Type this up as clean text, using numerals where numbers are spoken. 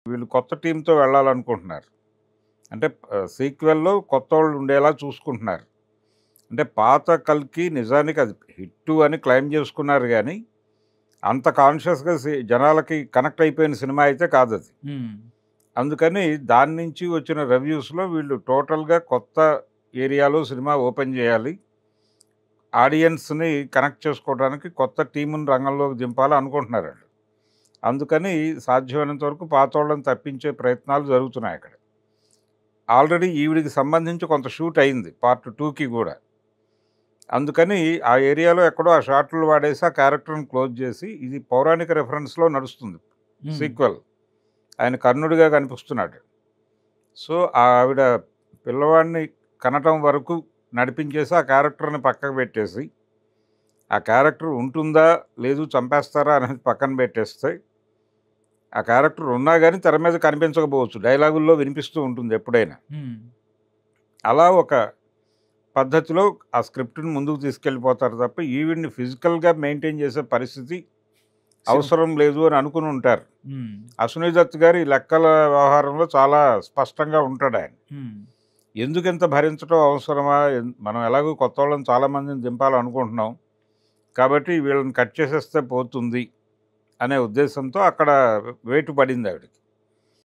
వీళ్ళు కొత్త టీమ్‌తో వెళ్ళాలనుకుంటున్నారు. అంటే సీక్వెల్‌లో కొత్తోళ్ళు ఉండేలా చూసుకుంటున్నారు. అంటే పాత 'కల్కి' నిజానికి అది హిట్టు అని క్లెయిమ్ చేసుకున్నారు గానీ, అంత కాన్షియస్‌గా జనాలకి కనెక్ట్ అయిపోయిన సినిమా అయితే కాదది. హ్మ్. అందుకని దాని నుంచి వచ్చిన రివ్యూస్‌లో వీళ్ళు టోటల్‌గా కొత్త ఏరియాలో సినిమా ఓపెన్ చేయాలి. ఆడియన్స్‌ని కనెక్ట్ చేసుకోవడానికి కొత్త టీమ్‌ని రంగంలోకి దింపాలి అనుకుంటున్నారాళ్ళు. అందుకని సాధ్యమైనంత వరకు పాతోళ్ళని తప్పించే ప్రయత్నాలు జరుగుతున్నాయక్కడ. ఆల్రెడీ ఈవిడికి సంబంధించి కొంత షూట్ అయింది పార్ట్ 2కి గూడా. అందుకని ఆ ఏరియాలో ఎక్కడో ఆ షాట్లు వాడేసి ఆ క్యారెక్టర్‌ని క్లోజ్ చేసి ఇది పౌరాణిక రిఫరెన్స్‌లో నడుస్తుంది హ్మ్. సీక్వెల్. ఆయన కర్ణుడిగా కనిపిస్తున్నాడు. సో, ఆవిడ పిల్లవాడిని కనటం వరకు నడిపించేసి ఆ క్యారెక్టర్‌ని పక్కకు పెట్టేసి, ఆ క్యారెక్టర్ ఉంటుందా? లేదు చంపేస్తారా? అనేది పక్కన పెట్టేస్తే, ఆ క్యారెక్టర్ ఉన్నా గాని తెర మీద కనిపించకపోవచ్చు. డైలాగుల్లో వినిపిస్తూ ఉంటుంది ఎప్పుడైనా. హ్మ్. అలా ఒక పద్ధతిలో ఆ స్క్రిప్ట్‌ని ముందుకు తీసుకెళ్ళిపోతారు తప్ప, ఈవిడ్ని ఫిజికల్‌గా మెయింటైన్ చేసే పరిస్థితి సిన్ అవసరం లేదు అని అనుకుని ఉంటారు. హ్మ్. అశ్విని దత్ గారు ఈ లెక్కల వ్యవహారంలో చాలా స్పష్టంగా ఉంటాడాయన. హ్మ్. ఎందుకింత భరించడం అవసరమా? మనం ఎలాగో కొత్తోళ్ళని చాలామందిని దింపాలనుకుంటున్నాం. కాబట్టి వీళ్ళని కట్ చేసేస్తే పోతుంది అనే ఉద్దేశంతో అక్కడ వేటు పడిందావిడకి.